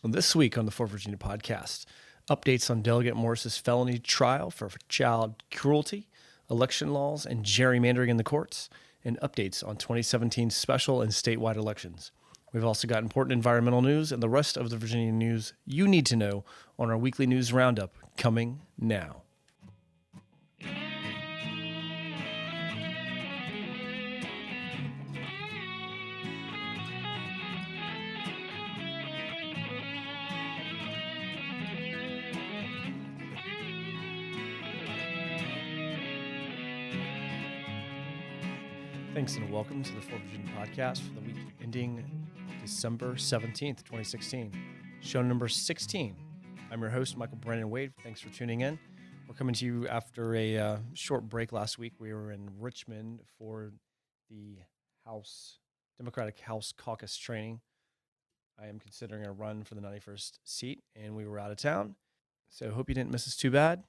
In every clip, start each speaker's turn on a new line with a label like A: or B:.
A: Well, this week on the For Virginia podcast, updates on Delegate Morris's felony trial for child cruelty, election laws, and gerrymandering in the courts, and updates on 2017 special and statewide elections. We've also got important environmental news and the rest of the Virginia news you need to know on our weekly news roundup coming now. Thanks and welcome to the For Virginia podcast for the week ending December 17th, 2016. Show number 16. I'm your host, Michael Brandon Wade. Thanks for tuning in. We're coming to you after a short break last week. We were in Richmond for the Democratic House caucus training. I am considering a run for the 91st seat, and we were out of town. So hope you didn't miss us too bad.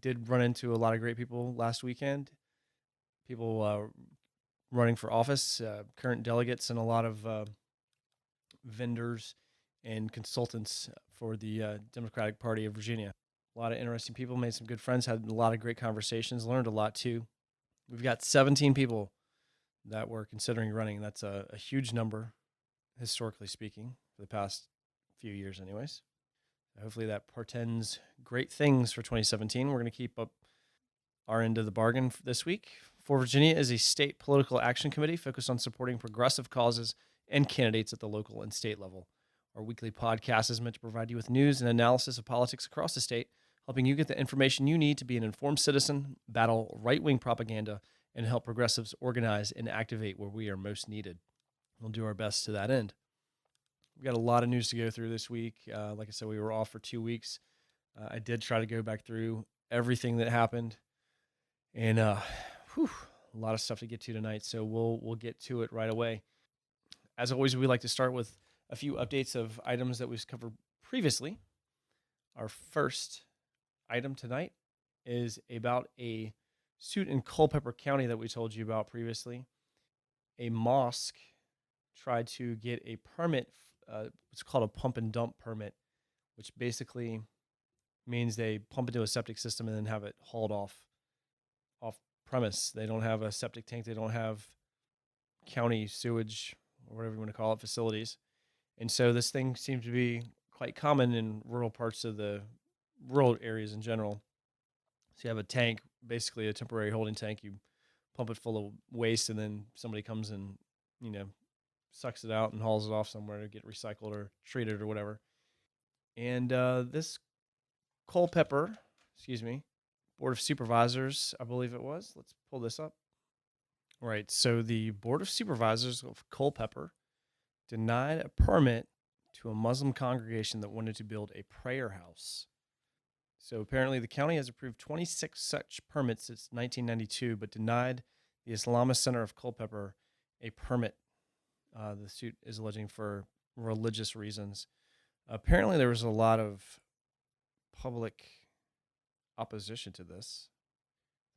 A: Did run into a lot of great people last weekend. People running for office, current delegates, and a lot of vendors and consultants for the Democratic Party of Virginia. A lot of interesting people, made some good friends, had a lot of great conversations, learned a lot too. We've got 17 people that were considering running. That's a huge number, historically speaking, for the past few years anyways. Hopefully that portends great things for 2017. We're going to keep up our end of the bargain this week. For Virginia is a state political action committee focused on supporting progressive causes and candidates at the local and state level. Our weekly podcast is meant to provide you with news and analysis of politics across the state, helping you get the information you need to be an informed citizen, battle right-wing propaganda, and help progressives organize and activate where we are most needed. We'll do our best to that end. We've got a lot of news to go through this week. Like I said, we were off for 2 weeks. I did try to go back through everything that happened. And a lot of stuff to get to tonight, so we'll get to it right away. As always, we like to start with a few updates of items that we've covered previously. Our first item tonight is about a suit in Culpeper County that we told you about previously. A mosque tried to get a permit. It's called a pump and dump permit, which basically means they pump into a septic system and then have it hauled off premise. They don't have a septic tank. They don't have county sewage, or whatever you want to call it, facilities. And so this thing seems to be quite common in rural parts of the rural areas in general. So you have a tank, basically a temporary holding tank. You pump it full of waste, and then somebody comes and, sucks it out and hauls it off somewhere to get recycled or treated or whatever. And this Culpeper, Board of Supervisors, I believe it was. Let's pull this up. All right, so the Board of Supervisors of Culpeper denied a permit to a Muslim congregation that wanted to build a prayer house. So apparently the county has approved 26 such permits since 1992, but denied the Islamist Center of Culpeper a permit. The suit is alleging for religious reasons. Apparently there was a lot of public opposition to this.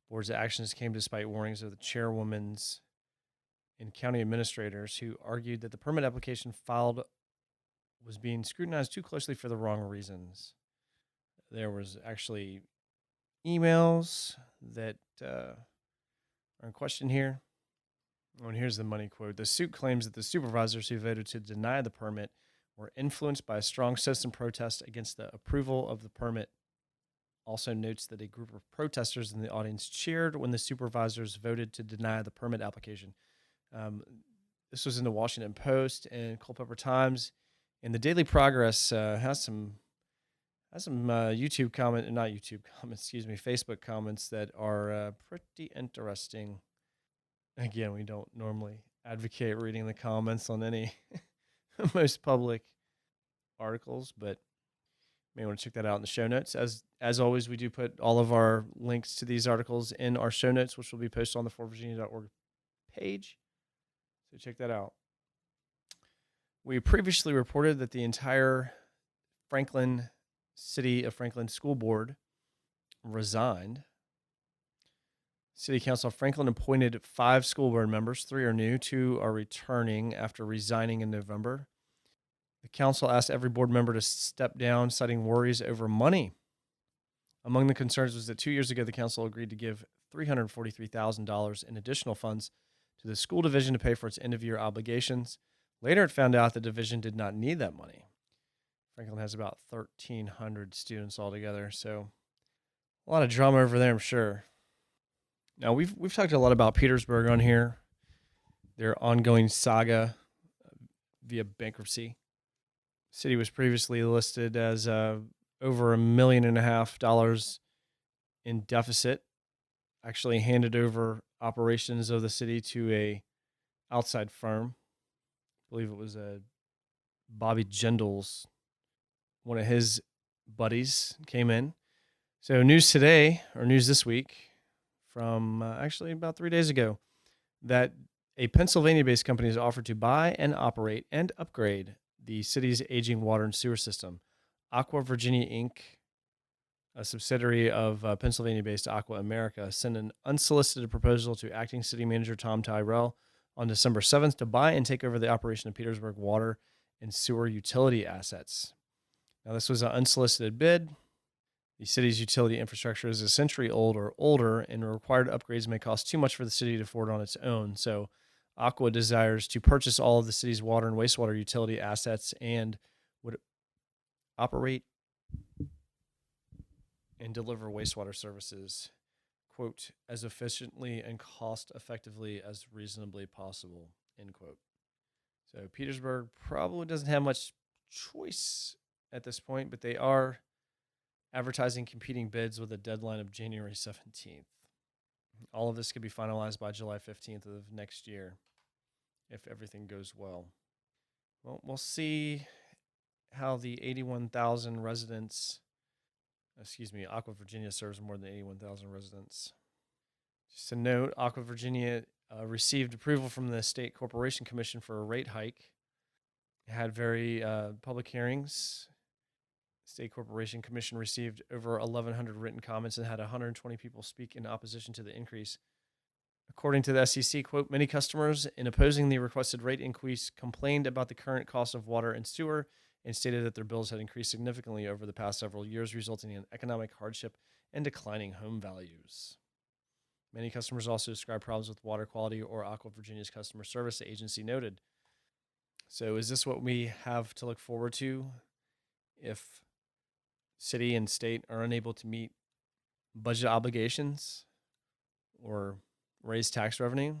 A: The board's actions came despite warnings of the chairwoman's and county administrators who argued that the permit application filed was being scrutinized too closely for the wrong reasons. There was actually emails that are in question here. And here's the money quote. The suit claims that the supervisors who voted to deny the permit were influenced by a strong citizen protest against the approval of the permit. Also notes that a group of protesters in the audience cheered when the supervisors voted to deny the permit application. This was in the Washington Post and Culpeper Times, and the Daily Progress has some Facebook comments that are pretty interesting. Again, we don't normally advocate reading the comments on any most public articles, but you may want to check that out in the show notes. As always, we do put all of our links to these articles in our show notes, which will be posted on the forvirginia.org page. So check that out. We previously reported that the entire City of Franklin School Board resigned. City Council of Franklin appointed 5 school board members. 3 are new, 2 are returning after resigning in November. The council asked every board member to step down, citing worries over money. Among the concerns was that 2 years ago, the council agreed to give $343,000 in additional funds to the school division to pay for its end-of-year obligations. Later, it found out the division did not need that money. Franklin has about 1,300 students altogether, so a lot of drama over there, I'm sure. Now, we've talked a lot about Petersburg on here, their ongoing saga via bankruptcy. The city was previously listed as over $1.5 million in deficit. Actually handed over operations of the city to a outside firm. I believe it was Bobby Jindals, one of his buddies, came in. So news today, or news this week, from actually about 3 days ago, that a Pennsylvania-based company has offered to buy and operate and upgrade the city's aging water and sewer system. Aqua Virginia Inc., a subsidiary of Pennsylvania-based Aqua America, sent an unsolicited proposal to acting city manager Tom Tyrell on December 7th to buy and take over the operation of Petersburg water and sewer utility assets. Now, this was an unsolicited bid. The city's utility infrastructure is a century old or older, and required upgrades may cost too much for the city to afford on its own. So Aqua desires to purchase all of the city's water and wastewater utility assets and would operate and deliver wastewater services, quote, as efficiently and cost effectively as reasonably possible, end quote. So Petersburg probably doesn't have much choice at this point, but they are advertising competing bids with a deadline of January 17th. All of this could be finalized by July 15th of next year if everything goes well. Well, we'll see how the 81,000 residents, Aqua Virginia serves more than 81,000 residents. Just a note, Aqua Virginia received approval from the State Corporation Commission for a rate hike. It had very public hearings. State Corporation Commission received over 1,100 written comments and had 120 people speak in opposition to the increase. According to the SEC, quote, many customers in opposing the requested rate increase complained about the current cost of water and sewer and stated that their bills had increased significantly over the past several years, resulting in economic hardship and declining home values. Many customers also described problems with water quality or Aqua Virginia's customer service, the agency noted. So is this what we have to look forward to if city and state are unable to meet budget obligations or raise tax revenue,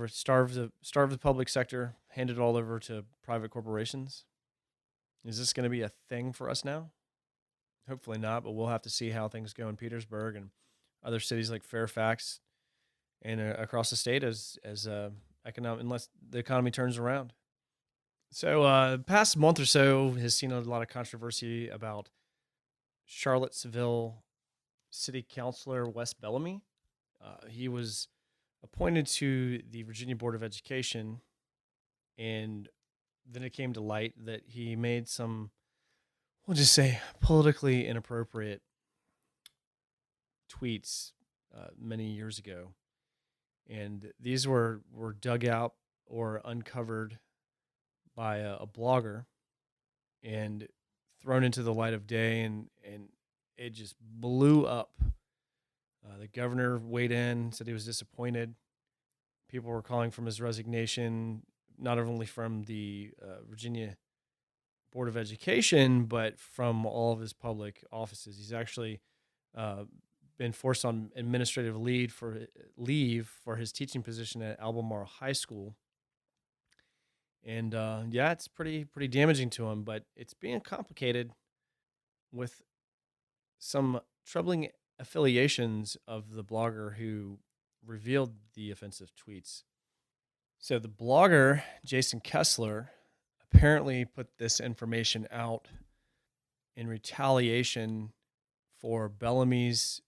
A: starve the public sector, hand it all over to private corporations? Is this going to be a thing for us now? Hopefully not, but we'll have to see how things go in Petersburg and other cities like Fairfax and across the state as unless the economy turns around. So past month or so has seen a lot of controversy about Charlottesville City Councilor Wes Bellamy. He was appointed to the Virginia Board of Education, and then it came to light that he made some, we'll just say, politically inappropriate tweets many years ago. And these were dug out or uncovered by a blogger and thrown into the light of day, and it just blew up. The governor weighed in, said he was disappointed. People were calling for his resignation, not only from the Virginia Board of Education, but from all of his public offices. He's actually been forced on administrative leave for his teaching position at Albemarle High School. And it's pretty damaging to him, but it's being complicated with some troubling affiliations of the blogger who revealed the offensive tweets. So the blogger, Jason Kessler, apparently put this information out in retaliation for Bellamy's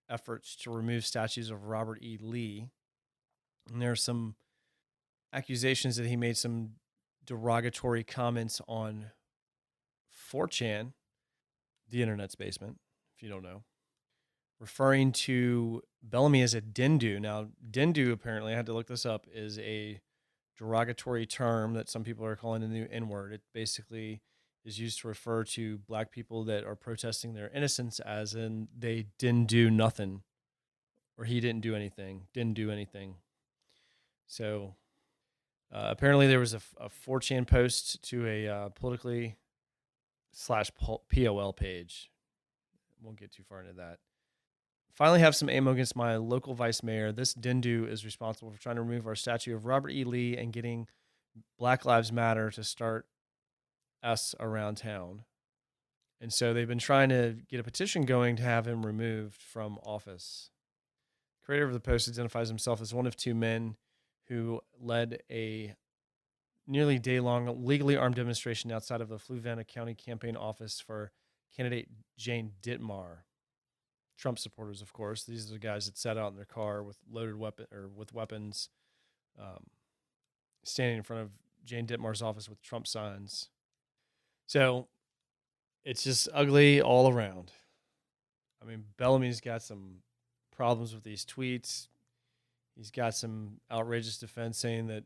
A: efforts to remove statues of Robert E. Lee. And there are some accusations that he made some derogatory comments on 4chan, the internet's basement, if you don't know, referring to Bellamy as a Dindu. Now, Dindu, apparently, I had to look this up, is a derogatory term that some people are calling the new N-word. It basically is used to refer to black people that are protesting their innocence, as in they didn't do nothing, or he didn't do anything. So apparently there was a 4chan post to a politically / POL page. Won't get too far into that. Finally have some ammo against my local vice mayor. This Dindu is responsible for trying to remove our statue of Robert E. Lee and getting Black Lives Matter to start us around town. And so they've been trying to get a petition going to have him removed from office. The creator of the post identifies himself as one of two men who led a nearly day-long legally armed demonstration outside of the Fluvanna County campaign office for candidate Jane Dittmar. Trump supporters, of course. These are the guys that sat out in their car with weapons, standing in front of Jane Dittmar's office with Trump signs. So it's just ugly all around. I mean, Bellamy's got some problems with these tweets. He's got some outrageous defense saying that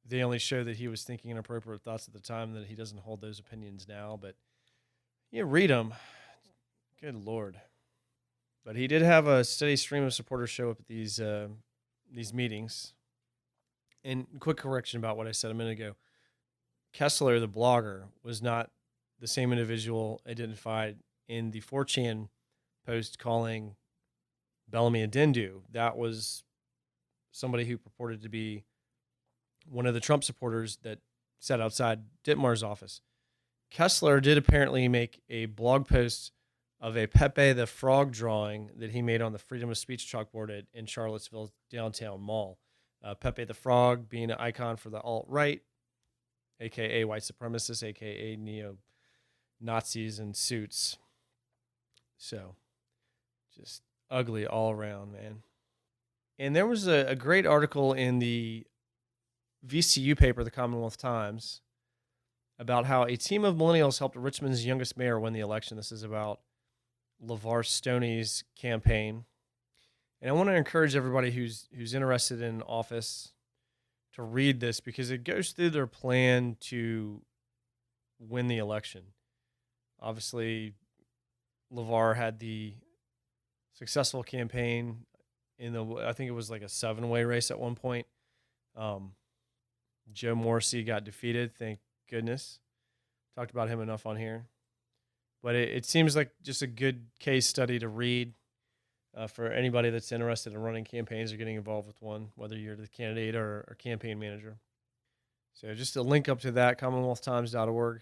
A: they only show that he was thinking inappropriate thoughts at the time, that he doesn't hold those opinions now. But read them. Good Lord. But he did have a steady stream of supporters show up at these meetings. And quick correction about what I said a minute ago. Kessler, the blogger, was not the same individual identified in the 4chan post calling Bellamy a Dindu. That was somebody who purported to be one of the Trump supporters that sat outside Dittmar's office. Kessler did apparently make a blog post of a Pepe the Frog drawing that he made on the Freedom of Speech chalkboard in Charlottesville's downtown mall. Pepe the Frog being an icon for the alt-right, a.k.a. white supremacists, a.k.a. neo-Nazis in suits. So, just ugly all around, man. And there was a great article in the VCU paper, the Commonwealth Times, about how a team of millennials helped Richmond's youngest mayor win the election. This is about LeVar Stoney's campaign. And I want to encourage everybody who's interested in office to read this, because it goes through their plan to win the election. Obviously, LeVar had the successful campaign I think it was like a 7-way race at one point. Joe Morrissey got defeated, thank goodness. Talked about him enough on here. But it seems like just a good case study to read for anybody that's interested in running campaigns or getting involved with one, whether you're the candidate or campaign manager. So just a link up to that, commonwealthtimes.org,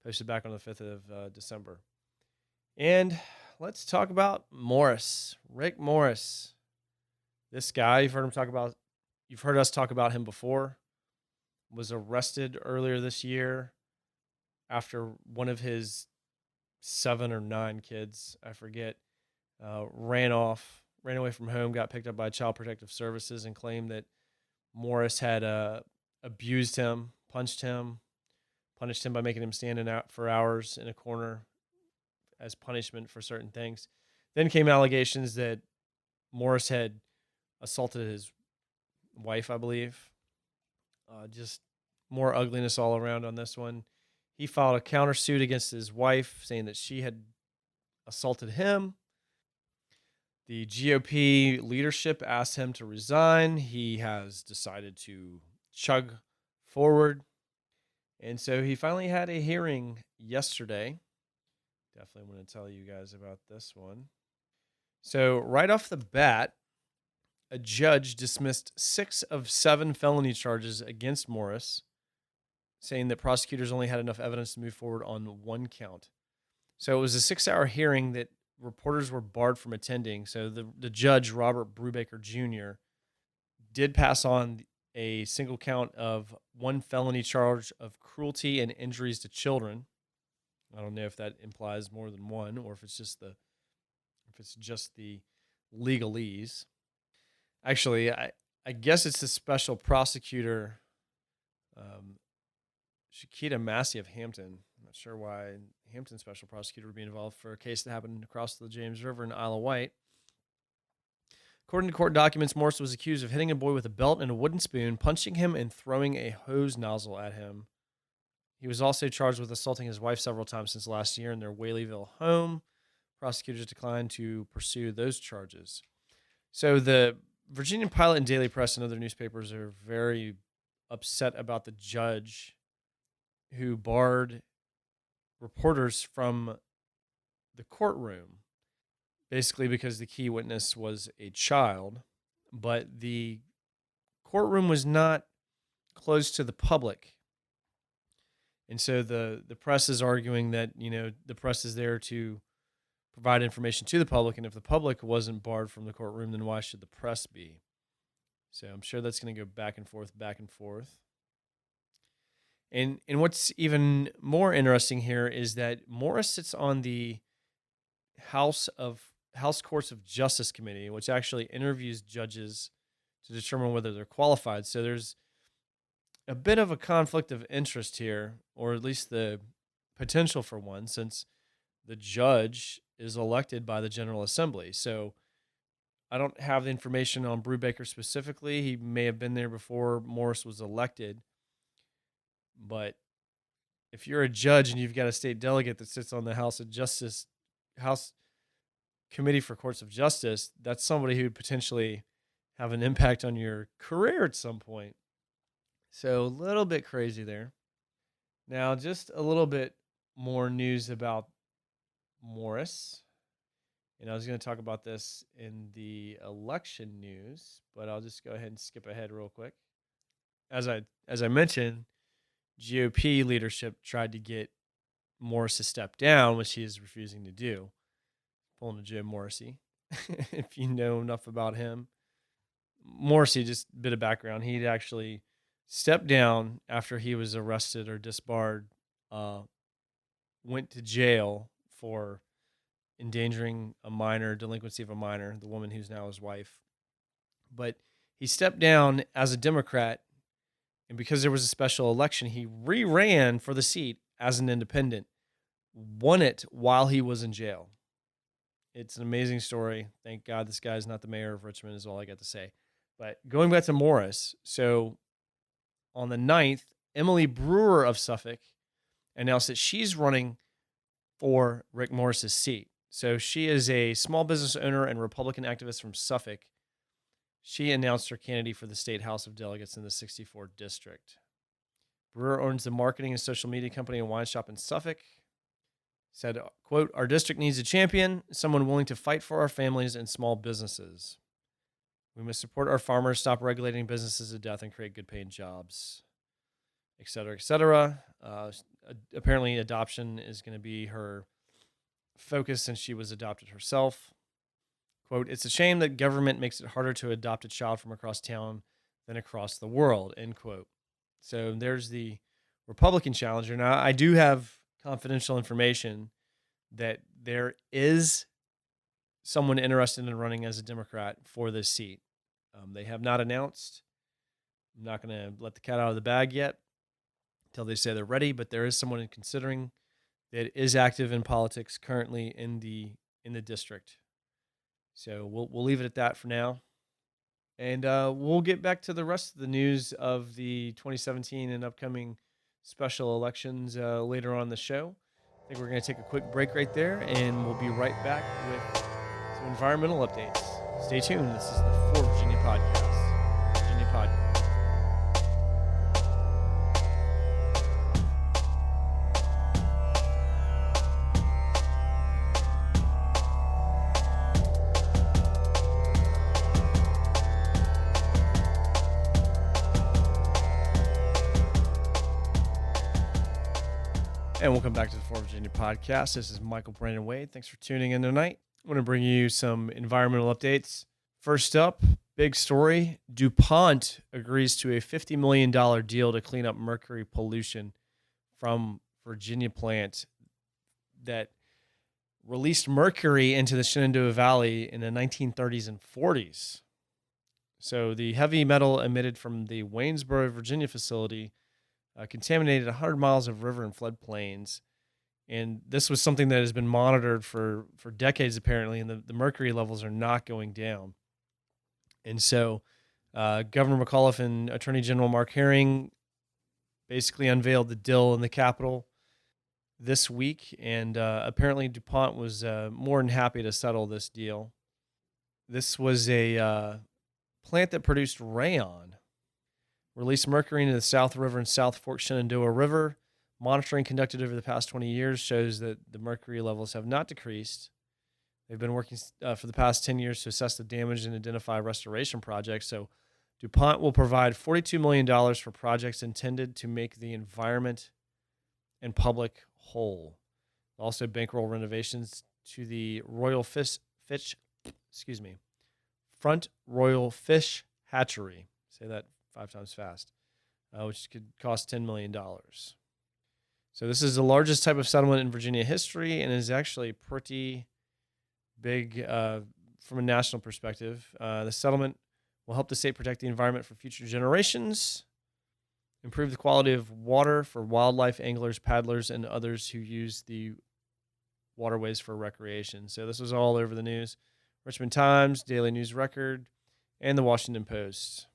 A: posted back on the 5th of December. And let's talk about Morris, Rick Morris. This guy, you've heard us talk about him before, was arrested earlier this year after one of his 7 or 9 kids, I forget, ran away from home, got picked up by Child Protective Services, and claimed that Morris had abused him, punished him by making him stand for hours in a corner as punishment for certain things. Then came allegations that Morris had assaulted his wife, I believe. Just more ugliness all around on this one. He filed a countersuit against his wife, saying that she had assaulted him. The GOP leadership asked him to resign. He has decided to chug forward. And so he finally had a hearing yesterday. Definitely want to tell you guys about this one. So right off the bat, a judge dismissed 6 of 7 felony charges against Morris, saying that prosecutors only had enough evidence to move forward on 1 count. So it was a 6-hour hearing that reporters were barred from attending. So the judge, Robert Brubaker Jr., did pass on a single count of 1 felony charge of cruelty and injuries to children. I don't know if that implies more than one, or if it's just the legalese. Actually, I guess it's the special prosecutor, Shakita Massey of Hampton. I'm not sure why Hampton special prosecutor would be involved for a case that happened across the James River in Isle of Wight. According to court documents, Morris was accused of hitting a boy with a belt and a wooden spoon, punching him, and throwing a hose nozzle at him. He was also charged with assaulting his wife several times since last year in their Whaleyville home. Prosecutors declined to pursue those charges. So the Virginia Pilot and Daily Press and other newspapers are very upset about the judge who barred reporters from the courtroom, basically because the key witness was a child, but the courtroom was not closed to the public. And so the press is arguing that, the press is there to provide information to the public, and if the public wasn't barred from the courtroom, then why should the press be? So I'm sure that's going to go back and forth. And what's even more interesting here is that Morris sits on the House Courts of Justice Committee, which actually interviews judges to determine whether they're qualified. So there's a bit of a conflict of interest here, or at least the potential for one, since the judge is elected by the General Assembly. So I don't have the information on Brubaker specifically. He may have been there before Morris was elected. But if you're a judge and you've got a state delegate that sits on the House Committee for Courts of Justice, that's somebody who would potentially have an impact on your career at some point. So a little bit crazy there. Now, just a little bit more news about Morris. And I was going to talk about this in the election news, but I'll just go ahead and skip ahead real quick. As I mentioned, GOP leadership tried to get Morris to step down, which he is refusing to do. Pulling a Jim Morrissey, if you know enough about him. Morrissey, just a bit of background, he'd actually stepped down after he was arrested or disbarred, went to jail for endangering a minor, delinquency of a minor, the woman who's now his wife. But he stepped down as a Democrat, and because there was a special election, he re-ran for the seat as an independent, won it while he was in jail. It's an amazing story. Thank God this guy's not the mayor of Richmond is all I got to say. But going back to Morris, so on the 9th, Emily Brewer of Suffolk announced that she's running for Rick Morris's seat. So she is a small business owner and Republican activist from Suffolk. She announced her candidacy for the State House of Delegates in the 64th District. Brewer owns the marketing and social media company and wine shop in Suffolk. Said, quote, "Our district needs a champion, someone willing to fight for our families and small businesses. We must support our farmers, stop regulating businesses to death, and create good paying jobs," et cetera, et cetera. Apparently adoption is going to be her focus since she was adopted herself. Quote, "It's a shame that government makes it harder to adopt a child from across town than across the world," end quote. So there's the Republican challenger. Now, I do have confidential information that there is someone interested in running as a Democrat for this seat. They have not announced. I'm not going to let the cat out of the bag yet until they say they're ready, but there is someone considering that is active in politics currently in the district. So we'll leave it at that for now. And we'll get back to the rest of the news of the 2017 and upcoming special elections later on in the show. I think we're going to take a quick break right there, and we'll be right back with some environmental updates. Stay tuned. This is the For Virginia Podcast. Virginia Podcast. And welcome back to the For Virginia Podcast. This is Michael Brandon Wade. Thanks for tuning in tonight. I want to bring you some environmental updates. First up, big story. DuPont agrees to a $50 million deal to clean up mercury pollution from Virginia plant that released mercury into the Shenandoah Valley in the 1930s and 40s. So the heavy metal emitted from the Waynesboro, Virginia facility contaminated 100 miles of river and floodplains. And this was something that has been monitored for decades, apparently, and the mercury levels are not going down. And so Governor McAuliffe and Attorney General Mark Herring basically unveiled the deal in the Capitol this week, and apparently DuPont was more than happy to settle this deal. This was a plant that produced rayon, released mercury into the South River and South Fork Shenandoah River. Monitoring conducted over the past 20 years shows that the mercury levels have not decreased. They've been working for the past 10 years to assess the damage and identify restoration projects. So DuPont will provide $42 million for projects intended to make the environment and public whole. Also bankroll renovations to the Front Royal Fish Hatchery. Say that 5 times fast, which could cost $10 million. So this is the largest type of settlement in Virginia history and is actually pretty big from a national perspective. The settlement will help the state protect the environment for future generations, improve the quality of water for wildlife, anglers, paddlers, and others who use the waterways for recreation. So this was all over the news. Richmond Times, Daily News Record, and the Washington Post.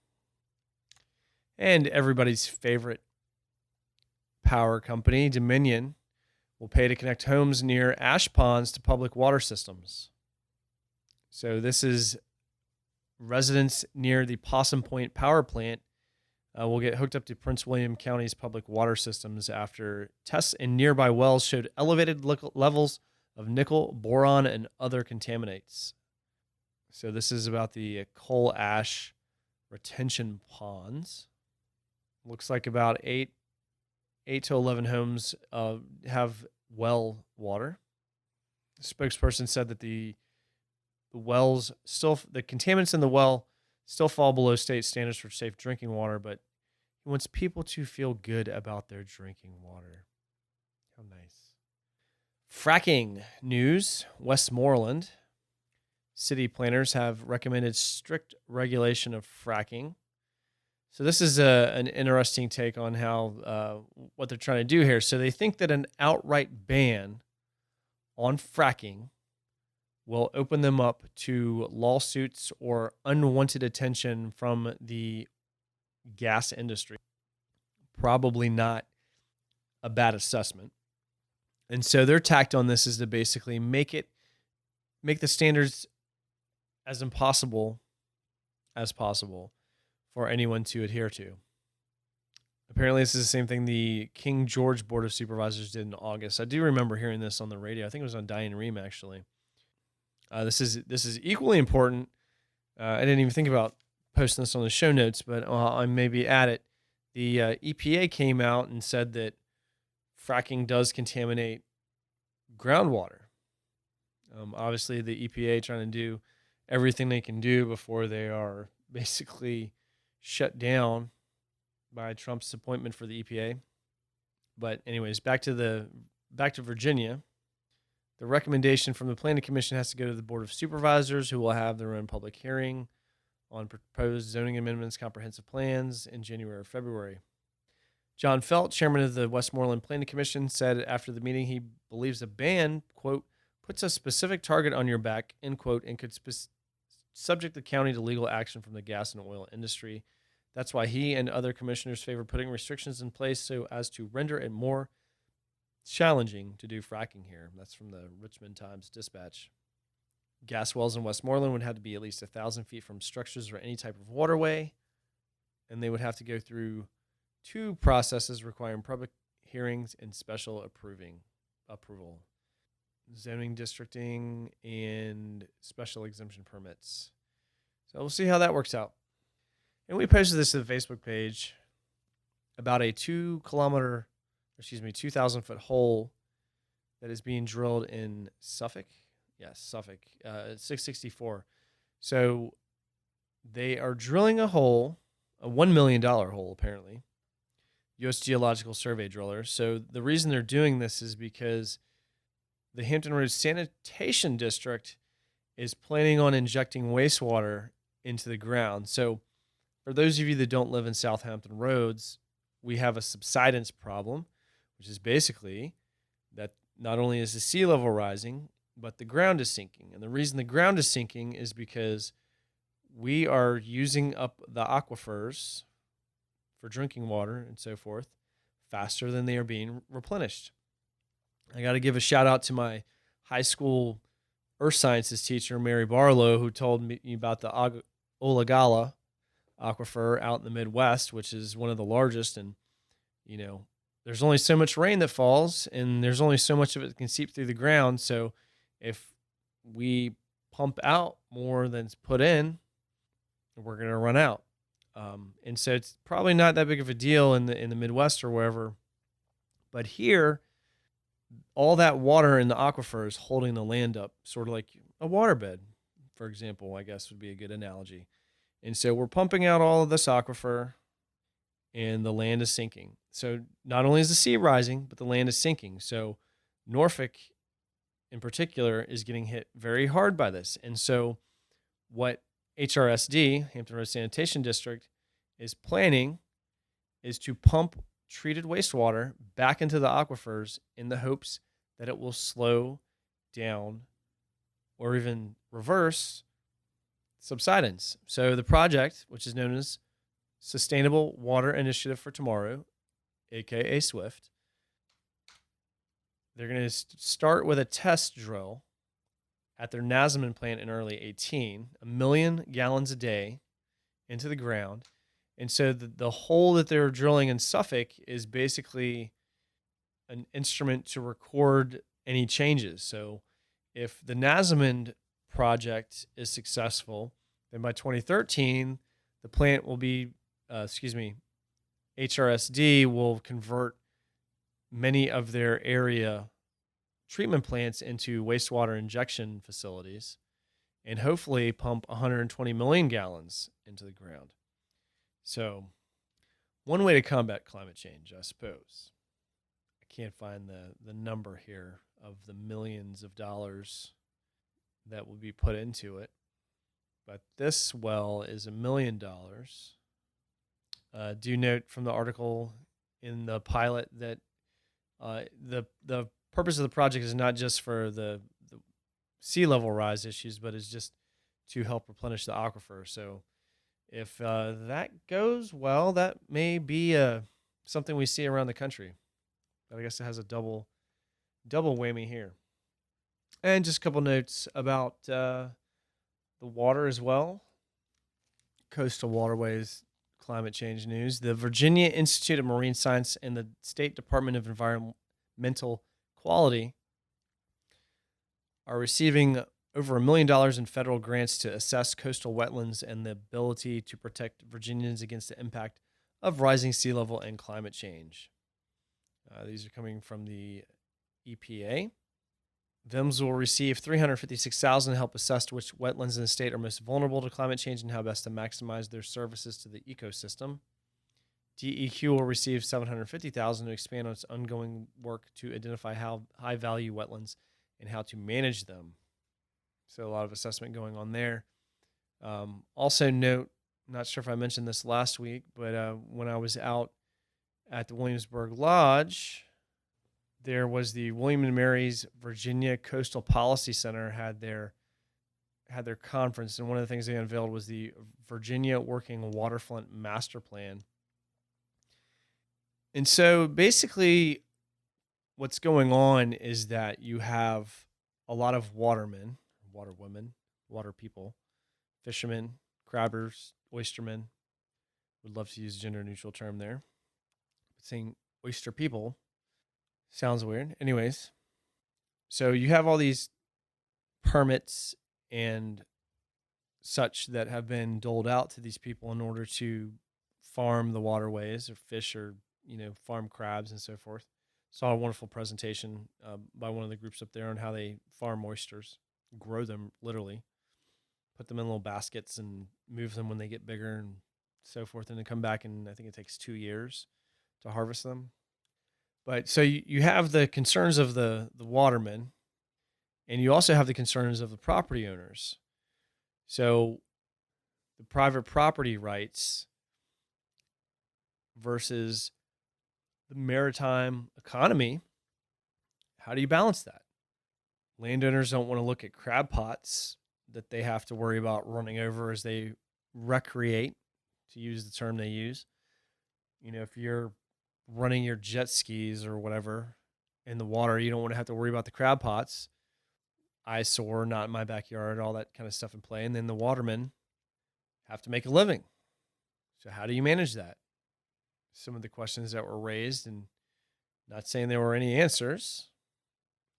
A: And everybody's favorite power company, Dominion, will pay to connect homes near ash ponds to public water systems. So this is residents near the Possum Point power plant will get hooked up to Prince William County's public water systems after tests in nearby wells showed elevated levels of nickel, boron, and other contaminants. So this is about the coal ash retention ponds. Looks like about 8 to 11 homes have well water. The spokesperson said that the contaminants in the well still fall below state standards for safe drinking water, but he wants people to feel good about their drinking water. How nice. Fracking news. Westmoreland. City planners have recommended strict regulation of fracking. So this is an interesting take on how what they're trying to do here. So they think that an outright ban on fracking will open them up to lawsuits or unwanted attention from the gas industry. Probably not a bad assessment. And so their tact on this is to basically make the standards as impossible as possible for anyone to adhere to. Apparently, this is the same thing the King George Board of Supervisors did in August. I do remember hearing this on the radio. I think it was on Diane Rehm, actually. This is equally important. I didn't even think about posting this on the show notes, but I maybe add it. The EPA came out and said that fracking does contaminate groundwater. Obviously, the EPA trying to do everything they can do before they are basically shut down by Trump's appointment for the EPA. But anyways, back to Virginia. The recommendation from the Planning Commission has to go to the Board of Supervisors, who will have their own public hearing on proposed zoning amendments, comprehensive plans in January or February. John Felt, chairman of the Westmoreland Planning Commission, said after the meeting he believes a ban, quote, puts a specific target on your back, end quote, and could subject the county to legal action from the gas and oil industry. That's why he and other commissioners favor putting restrictions in place so as to render it more challenging to do fracking here. That's from the Richmond Times Dispatch. Gas wells in Westmoreland would have to be at least 1,000 feet from structures or any type of waterway, and they would have to go through 2 processes requiring public hearings and special approval. Zoning districting and special exemption permits. So we'll see how that works out. And we posted this to the Facebook page about a 2,000-foot hole that is being drilled in Suffolk. Yes, Suffolk, 664. So they are drilling a hole, a $1 million hole, apparently. U.S. Geological Survey driller. So the reason they're doing this is because the Hampton Roads Sanitation District is planning on injecting wastewater into the ground. So for those of you that don't live in Southampton Roads, we have a subsidence problem, which is basically that not only is the sea level rising, but the ground is sinking. And the reason the ground is sinking is because we are using up the aquifers for drinking water and so forth faster than they are being replenished. I got to give a shout out to my high school earth sciences teacher, Mary Barlow, who told me about the Olagala aquifer out in the Midwest, which is one of the largest. And, there's only so much rain that falls, and there's only so much of it that can seep through the ground. So if we pump out more than's put in, we're going to run out. And so it's probably not that big of a deal in the Midwest or wherever. But here, all that water in the aquifer is holding the land up, sort of like a waterbed, for example, I guess would be a good analogy. And so we're pumping out all of this aquifer, and the land is sinking. So not only is the sea rising, but the land is sinking. So Norfolk, in particular, is getting hit very hard by this. And so what HRSD, Hampton Roads Sanitation District, is planning is to pump treated wastewater back into the aquifers in the hopes that it will slow down or even reverse subsidence. So the project, which is known as Sustainable Water Initiative for Tomorrow, aka SWIFT, they're going to start with a test drill at their Nazaman plant in early 2018, 1 million gallons a day into the ground. And so the hole that they're drilling in Suffolk is basically an instrument to record any changes. So if the Nazaman project is successful, then by 2013, the plant will be, HRSD will convert many of their area treatment plants into wastewater injection facilities and hopefully pump 120 million gallons into the ground. So one way to combat climate change, I suppose, I can't find the number here of the millions of dollars that will be put into it, but this well is $1 million. Do note from the article in the pilot that the purpose of the project is not just for the sea level rise issues, but is just to help replenish the aquifer. So if that goes well, that may be something we see around the country. But I guess it has a double whammy here. And just a couple notes about the water as well. Coastal waterways, climate change news. The Virginia Institute of Marine Science and the State Department of Environmental Quality are receiving over $1 million in federal grants to assess coastal wetlands and the ability to protect Virginians against the impact of rising sea level and climate change. These are coming from the EPA. VIMS will receive $356,000 to help assess which wetlands in the state are most vulnerable to climate change and how best to maximize their services to the ecosystem. DEQ will receive $750,000 to expand on its ongoing work to identify how high-value wetlands and how to manage them. So a lot of assessment going on there. Also note, not sure if I mentioned this last week, but when I was out at the Williamsburg Lodge, there was the William & Mary's Virginia Coastal Policy Center had their conference, and one of the things they unveiled was the Virginia Working Waterfront Master Plan. And so basically what's going on is that you have a lot of watermen, waterwomen, water people, fishermen, crabbers, oystermen. Would love to use a gender neutral term there. But saying oyster people sounds weird. Anyways, so you have all these permits and such that have been doled out to these people in order to farm the waterways or fish or, farm crabs and so forth. Saw a wonderful presentation by one of the groups up there on how they farm oysters, grow them literally, put them in little baskets and move them when they get bigger and so forth. And then come back, and I think it takes 2 years to harvest them. But so you have the concerns of the watermen, and you also have the concerns of the property owners. So the private property rights versus the maritime economy, how do you balance that? Landowners don't want to look at crab pots that they have to worry about running over as they recreate, to use the term they use. If you're running your jet skis or whatever in the water, you don't want to have to worry about the crab pots, eyesore, not in my backyard, all that kind of stuff in play. And then the watermen have to make a living. So how do you manage that? Some of the questions that were raised, and not saying there were any answers,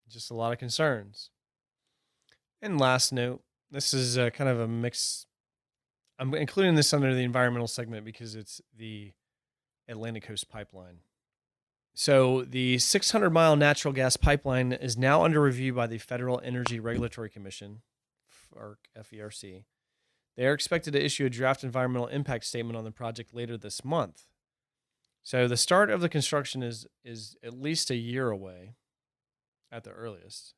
A: just a lot of concerns. And last note, this is kind of a mix. I'm including this under the environmental segment because it's the Atlantic Coast Pipeline. So the 600-mile natural gas pipeline is now under review by the Federal Energy Regulatory Commission, or FERC. They are expected to issue a draft environmental impact statement on the project later this month. So the start of the construction is at least a year away at the earliest.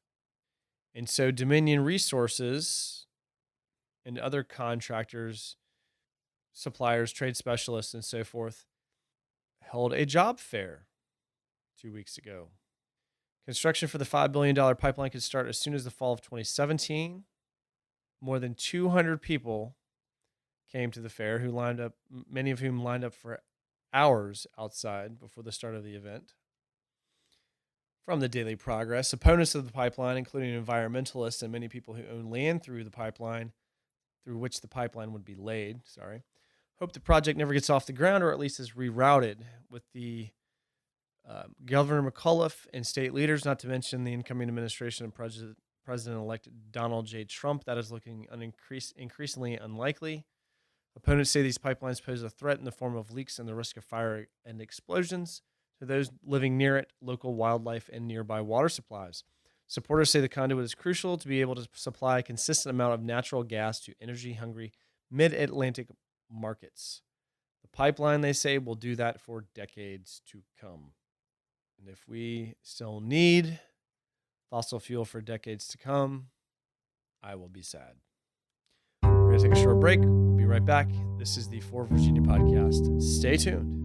A: And so Dominion Resources and other contractors, suppliers, trade specialists, and so forth held a job fair 2 weeks ago. Construction for the $5 billion pipeline could start as soon as the fall of 2017. More than 200 people came to the fair, who lined up, many of whom lined up for hours outside before the start of the event. From the Daily Progress, opponents of the pipeline, including environmentalists and many people who own land through the pipeline, through which the pipeline would be laid, hope the project never gets off the ground, or at least is rerouted, with the Governor McAuliffe and state leaders, not to mention the incoming administration and President-elect Donald J. Trump. That is looking increasingly unlikely. Opponents say these pipelines pose a threat in the form of leaks and the risk of fire and explosions to those living near it, local wildlife, and nearby water supplies. Supporters say the conduit is crucial to be able to supply a consistent amount of natural gas to energy-hungry mid-Atlantic markets. The pipeline, they say, will do that for decades to come. And if we still need fossil fuel for decades to come, I will be sad. We're going to take a short break. We'll be right back. This is the For Virginia podcast. Stay tuned.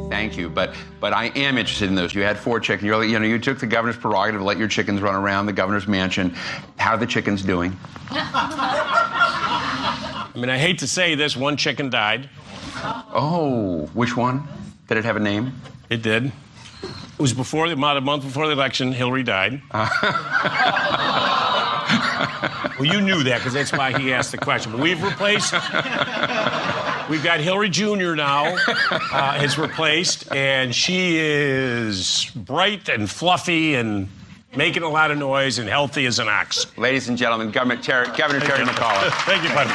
B: Thank you, but I am interested in those. You had 4 chickens. You took the governor's prerogative to let your chickens run around the governor's mansion. How are the chickens doing?
C: I hate to say this, one chicken died.
B: Oh, which one? Did it have a name?
C: It did. It was about a month before the election. Hillary died. Well, you knew that because that's why he asked the question. But we've got Hillary Jr. now, has replaced, and she is bright and fluffy and making a lot of noise and healthy as an ox.
B: Ladies and gentlemen, Governor Terry McAuliffe.
C: Thank you, buddy.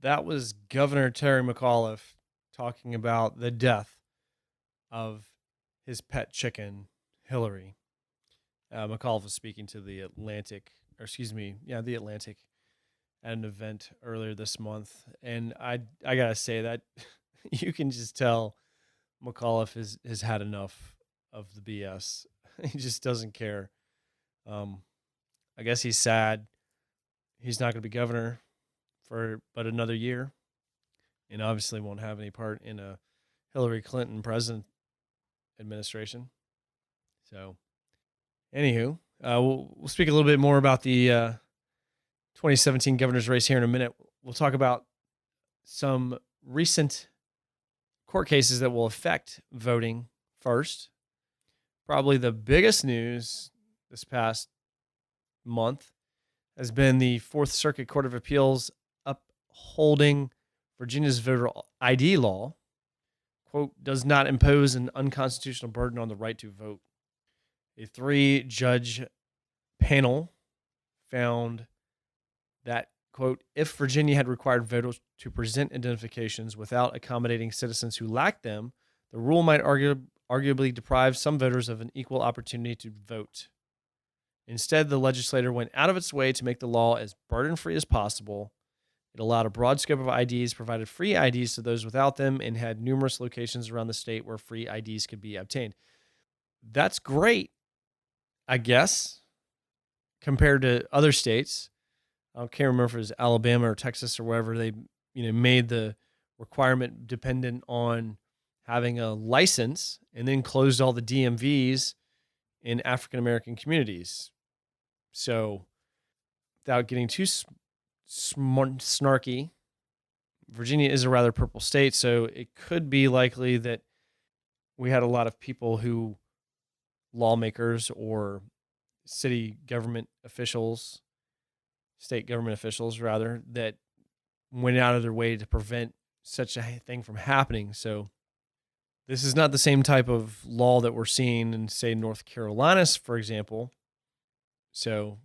A: That was Governor Terry McAuliffe talking about the death of his pet chicken, Hillary. McAuliffe was speaking to the Atlantic at an event earlier this month. And I got to say that you can just tell McAuliffe has had enough of the BS. He just doesn't care. I guess he's sad. He's not going to be governor for but another year, and obviously won't have any part in a Hillary Clinton president administration. So, anywho, we'll speak a little bit more about the 2017 governor's race here in a minute. We'll talk about some recent court cases that will affect voting first. Probably the biggest news this past month has been the Fourth Circuit Court of Appeals upholding Virginia's voter ID law, quote, does not impose an unconstitutional burden on the right to vote. A 3-judge panel found that, quote, if Virginia had required voters to present identifications without accommodating citizens who lacked them, the rule might arguably deprives some voters of an equal opportunity to vote. Instead, the legislature went out of its way to make the law as burden-free as possible. It allowed a broad scope of IDs, provided free IDs to those without them, and had numerous locations around the state where free IDs could be obtained. That's great, I guess, compared to other states. I can't remember if it was Alabama or Texas or wherever they, made the requirement dependent on having a license and then closed all the DMVs in African-American communities. So without getting too snarky, Virginia is a rather purple state, so it could be likely that we had a lot of people who, lawmakers or city government officials, state government officials rather, that went out of their way to prevent such a thing from happening. So this is not the same type of law that we're seeing in, say, North Carolina, for example. So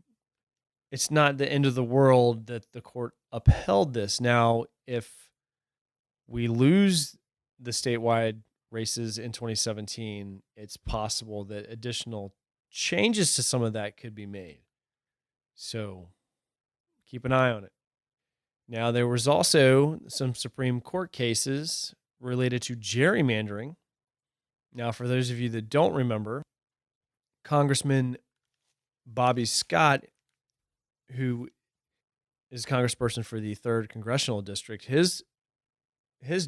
A: it's not the end of the world that the court upheld this. Now, if we lose the statewide races in 2017, it's possible that additional changes to some of that could be made. So keep an eye on it. Now, there was also some Supreme Court cases related to gerrymandering. Now, for those of you that don't remember, Congressman Bobby Scott, who is congressperson for the 3rd Congressional District, his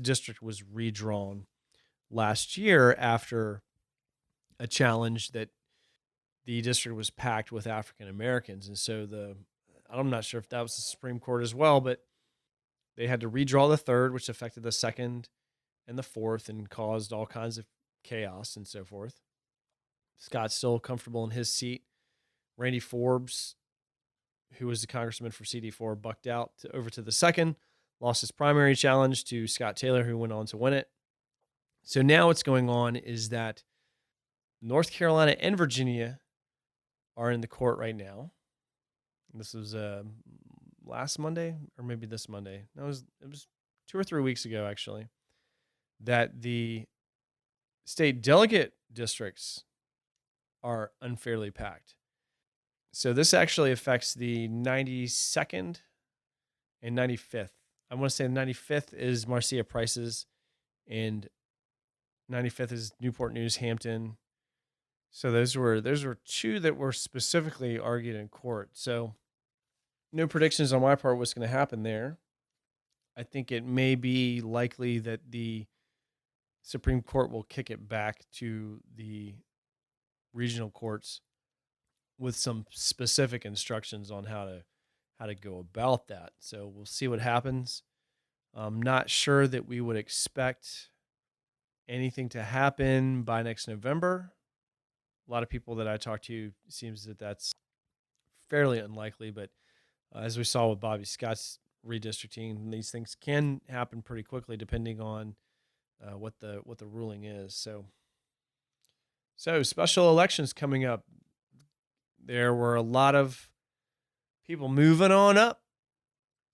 A: district was redrawn last year after a challenge that the district was packed with African Americans. And so I'm not sure if that was the Supreme Court as well, but they had to redraw the 3rd, which affected the 2nd and the 4th and caused all kinds of chaos and so forth. Scott's still comfortable in his seat. Randy Forbes, who was the congressman for CD4, bucked out over to the 2nd, lost his primary challenge to Scott Taylor, who went on to win it. So now what's going on is that North Carolina and Virginia are in the court right now. This was last Monday, or maybe this Monday. No, it was 2 or 3 weeks ago, actually, that the state delegate districts are unfairly packed. So this actually affects the 92nd and 95th. I want to say the 95th is Marcia Price's, and 95th is Newport News, Hampton. So those were 2 that were specifically argued in court. So no predictions on my part what's going to happen there. I think it may be likely that the Supreme Court will kick it back to the regional courts with some specific instructions on how to go about that. So we'll see what happens. I'm not sure that we would expect anything to happen by next November. A lot of people that I talk to, seems that that's fairly unlikely, but as we saw with Bobby Scott's redistricting, these things can happen pretty quickly depending on what the ruling is. So special elections coming up. There were a lot of people moving on up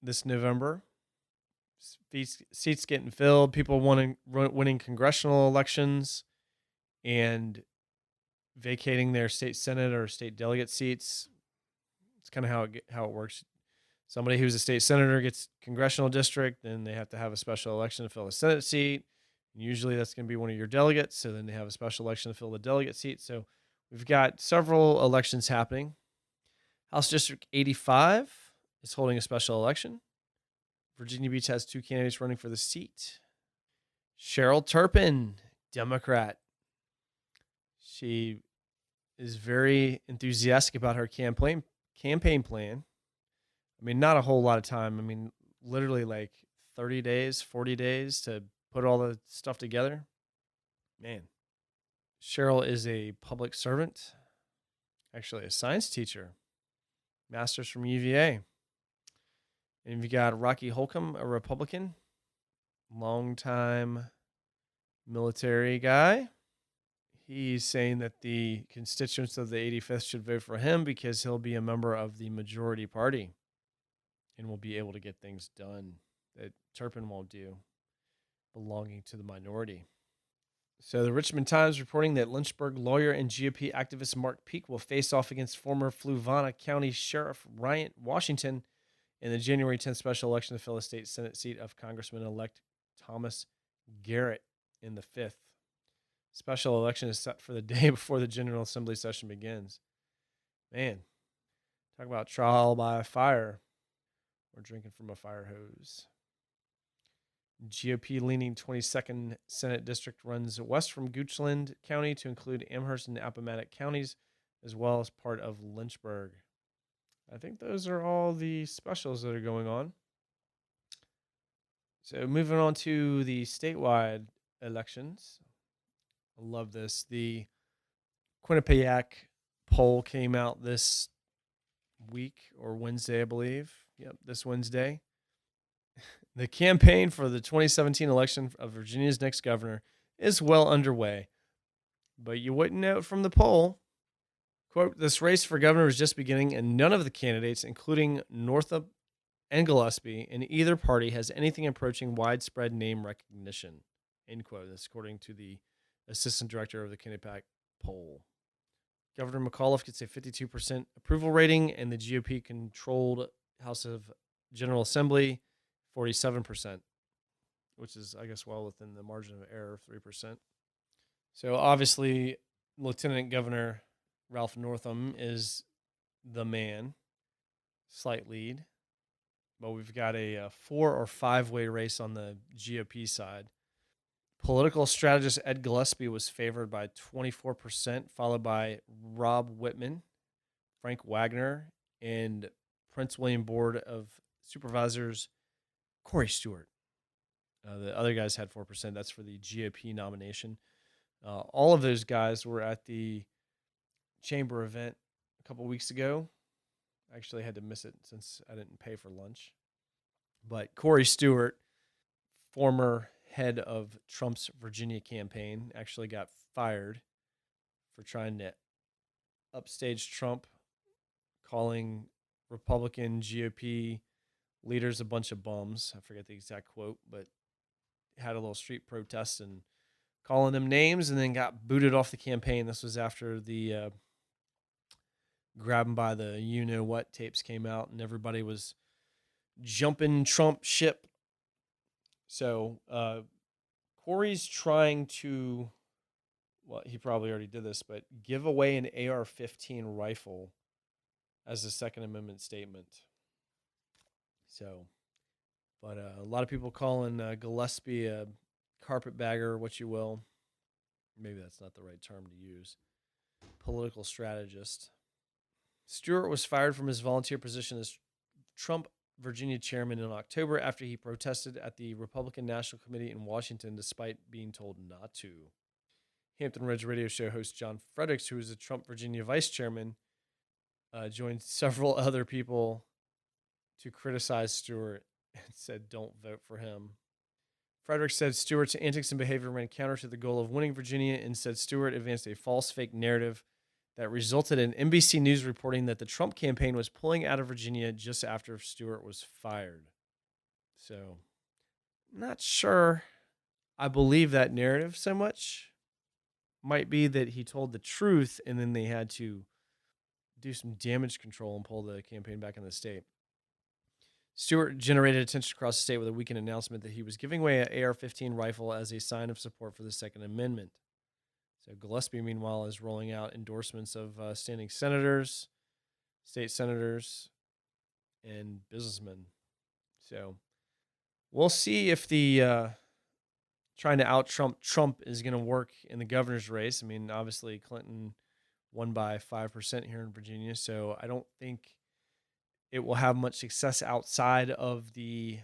A: this November. Seats getting filled, people winning congressional elections and vacating their state senate or state delegate seats. It's kind of how it works. Somebody who's a state senator gets congressional district, then they have to have a special election to fill a Senate seat. And usually that's going to be one of your delegates. So then they have a special election to fill the delegate seat. So we've got several elections happening. House District 85 is holding a special election. Virginia Beach has 2 candidates running for the seat. Cheryl Turpin, Democrat. She is very enthusiastic about her campaign plan. I mean, not a whole lot of time. I mean, literally like 30 days, 40 days to put all the stuff together. Man, Cheryl is a public servant, actually a science teacher, master's from UVA. And you got Rocky Holcomb, a Republican, longtime military guy. He's saying that the constituents of the 85th should vote for him because he'll be a member of the majority party and will be able to get things done that Turpin won't do, belonging to the minority. So the Richmond Times reporting that Lynchburg lawyer and GOP activist Mark Peake will face off against former Fluvanna County Sheriff Ryan Washington in the January 10th special election to fill a state Senate seat of Congressman-elect Thomas Garrett in the 5th. Special election is set for the day before the General Assembly session begins. Man, talk about trial by fire. We're drinking from a fire hose. GOP-leaning 22nd Senate District runs west from Goochland County to include Amherst and Appomattox counties, as well as part of Lynchburg. I think those are all the specials that are going on. So moving on to the statewide elections. I love this. The Quinnipiac poll came out this week, or Wednesday, I believe. Yep, this Wednesday. The campaign for the 2017 election of Virginia's next governor is well underway. But you wouldn't know it from the poll. Quote, this race for governor is just beginning, and none of the candidates, including Northup and Gillespie, in either party has anything approaching widespread name recognition. End quote. That's according to the assistant director of the Quinnipiac poll. Governor McAuliffe gets a 52% approval rating, and the GOP-controlled House of General Assembly, 47%, which is, I guess, well within the margin of error of 3%. So obviously, Lieutenant Governor Ralph Northam is the man, slight lead. But we've got a 4 or 5-way race on the GOP side. Political strategist Ed Gillespie was favored by 24%, followed by Rob Whitman, Frank Wagner, and Prince William Board of Supervisors Corey Stewart. The other guys had 4%. That's for the GOP nomination. All of those guys were at the chamber event a couple weeks ago. I actually had to miss it since I didn't pay for lunch. But Corey Stewart, former head of Trump's Virginia campaign, actually got fired for trying to upstage Trump, calling Republican GOP leaders a bunch of bums. I forget the exact quote, but had a little street protest and calling them names, and then got booted off the campaign. This was after the grab 'em by the you-know-what tapes came out, and everybody was jumping Trump ship. So Corey's trying to, well, he probably already did this, but give away an AR-15 rifle as a Second Amendment statement. So, but a lot of people calling Gillespie a carpetbagger, what you will. Maybe that's not the right term to use. Political strategist. Stewart was fired from his volunteer position as Trump Virginia chairman in October after he protested at the Republican National Committee in Washington despite being told not to. Hampton Roads radio show host John Fredericks, who is the Trump Virginia vice chairman, joined several other people to criticize Stewart and said, don't vote for him. Fredericks said Stewart's antics and behavior ran counter to the goal of winning Virginia and said Stewart advanced a false fake narrative that resulted in NBC News reporting that the Trump campaign was pulling out of Virginia just after Stewart was fired. So, not sure I believe that narrative so much. Might be that he told the truth and then they had to do some damage control and pull the campaign back in the state. Stewart generated attention across the state with a weekend announcement that he was giving away an AR-15 rifle as a sign of support for the Second Amendment. So Gillespie, meanwhile, is rolling out endorsements of standing senators, state senators, and businessmen. So we'll see if the trying to out-Trump Trump is going to work in the governor's race. I mean, obviously Clinton won by 5% here in Virginia, so I don't think it will have much success outside of the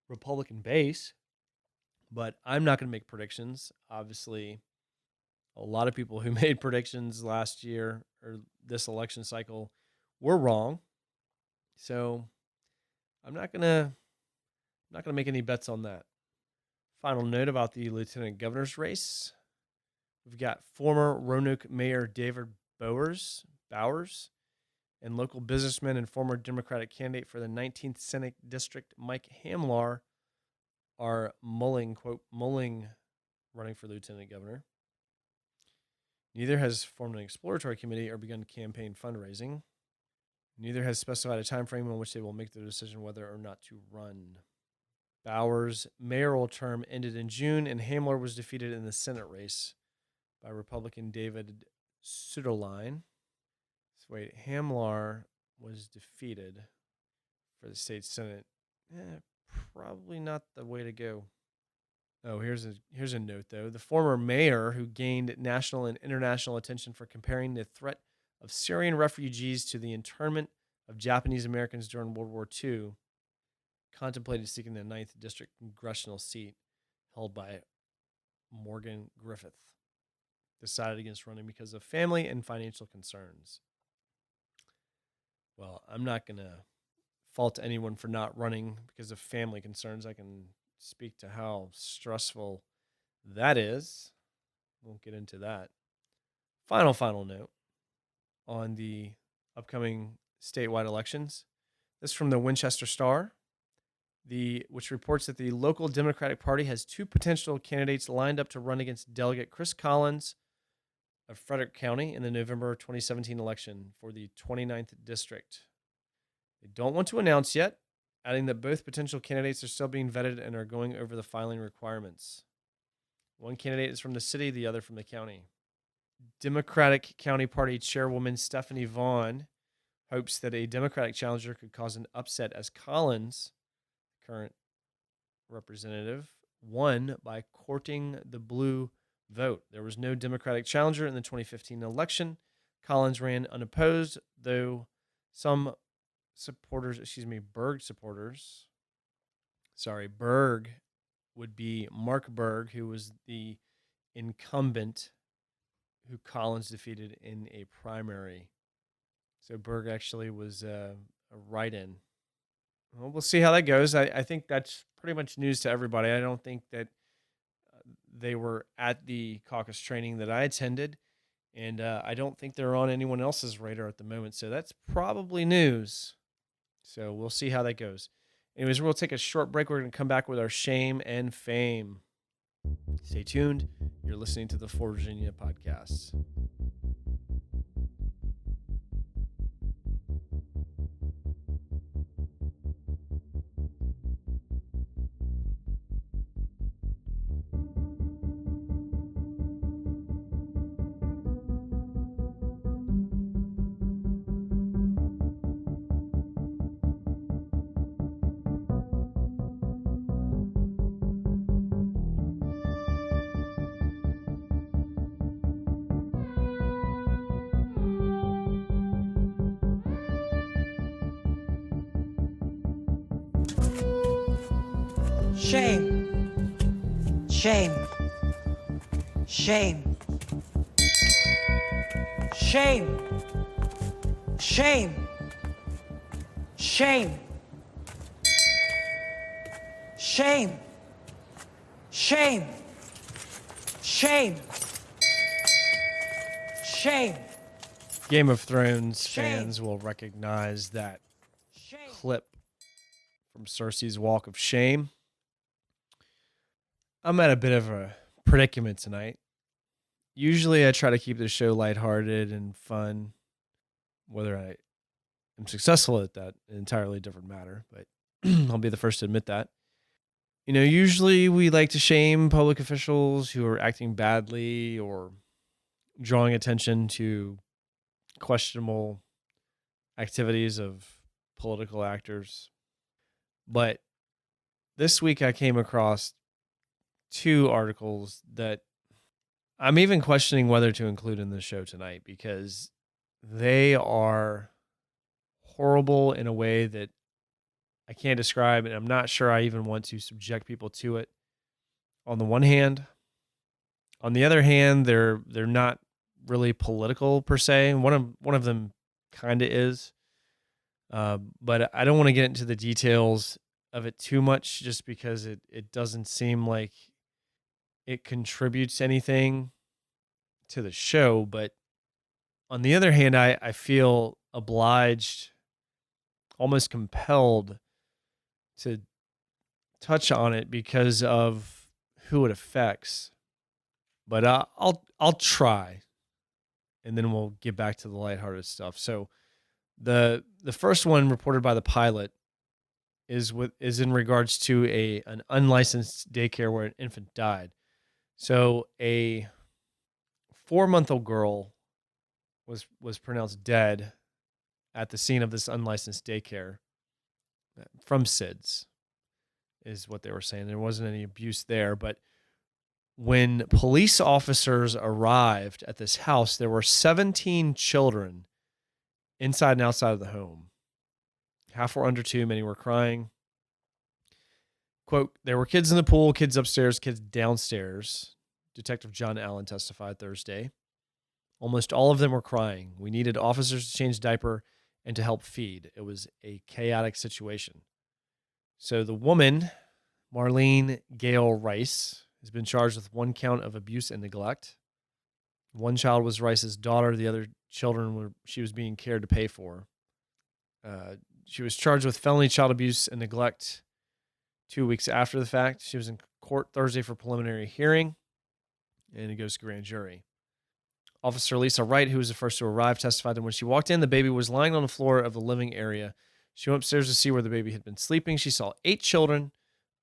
A: Republican base. But I'm not going to make predictions. Obviously, a lot of people who made predictions last year or this election cycle were wrong. So I'm not gonna make any bets on that. Final note about the lieutenant governor's race. We've got former Roanoke Mayor David Bowers and local businessman and former Democratic candidate for the 19th Senate District, Mike Hamlar, are mulling running for lieutenant governor. Neither has formed an exploratory committee or begun campaign fundraising. Neither has specified a time frame on which they will make their decision whether or not to run. Bauer's mayoral term ended in June, and Hamler was defeated in the Senate race by Republican David Sudoline. So wait, Hamler was defeated for the state Senate. Probably not the way to go. Oh, here's a note, though. The former mayor, who gained national and international attention for comparing the threat of Syrian refugees to the internment of Japanese Americans during World War II, contemplated seeking the 9th District congressional seat held by Morgan Griffith. Decided against running because of family and financial concerns. Well, I'm not going to fault anyone for not running because of family concerns. I can speak to how stressful that is. Won't get into that. Final note on the upcoming statewide elections. This is from the Winchester Star, which reports that the local Democratic Party has 2 potential candidates lined up to run against Delegate Chris Collins of Frederick County in the November 2017 election for the 29th District. They don't want to announce yet, adding that both potential candidates are still being vetted and are going over the filing requirements. One candidate is from the city, the other from the county. Democratic County Party Chairwoman Stephanie Vaughn hopes that a Democratic challenger could cause an upset as Collins, current representative, won by courting the blue vote. There was no Democratic challenger in the 2015 election. Collins ran unopposed, though some Berg would be Mark Berg, who was the incumbent who Collins defeated in a primary. So Berg actually was a write-in. Well, we'll see how that goes. I think that's pretty much news to everybody. I don't think that they were at the caucus training that I attended, and I don't think they're on anyone else's radar at the moment. So that's probably news. So we'll see how that goes. Anyways, we'll take a short break. We're going to come back with our shame and fame. Stay tuned. You're listening to the For Virginia podcast.
D: Shame. Shame. Shame. Shame. Shame. Shame. Shame. Shame. Shame. Shame.
A: Game of Thrones fans will recognize that clip from Cersei's Walk of Shame. I'm at a bit of a predicament tonight. Usually I try to keep the show lighthearted and fun. Whether I am successful at that, an entirely different matter, but I'll be the first to admit that. You know, usually we like to shame public officials who are acting badly or drawing attention to questionable activities of political actors. But this week I came across 2 articles that I'm even questioning whether to include in the show tonight because they are horrible in a way that I can't describe, and I'm not sure I even want to subject people to it. On the one hand, on the other hand, they're not really political per se. One of them kind of is, but I don't want to get into the details of it too much, just because it doesn't seem like it contributes anything to the show. But on the other hand, I feel obliged, almost compelled to touch on it because of who it affects. but I'll try, and then we'll get back to the lighthearted stuff. So the first one reported by the pilot is in regards to an unlicensed daycare where an infant died. So a 4-month-old girl was pronounced dead at the scene of this unlicensed daycare from SIDS, is what they were saying. There wasn't any abuse there, but when police officers arrived at this house, there were 17 children inside and outside of the home. Half were under 2, many were crying. Quote, there were kids in the pool, kids upstairs, kids downstairs. Detective John Allen testified Thursday. Almost all of them were crying. We needed officers to change diaper and to help feed. It was a chaotic situation. So the woman, Marlene Gail Rice, has been charged with 1 count of abuse and neglect. One child was Rice's daughter. The other children she was being cared to pay for. She was charged with felony child abuse and neglect 2 weeks after the fact. She was in court Thursday for preliminary hearing, and it goes to grand jury. Officer Lisa Wright, who was the first to arrive, testified that when she walked in, the baby was lying on the floor of the living area. She went upstairs to see where the baby had been sleeping. She saw 8 children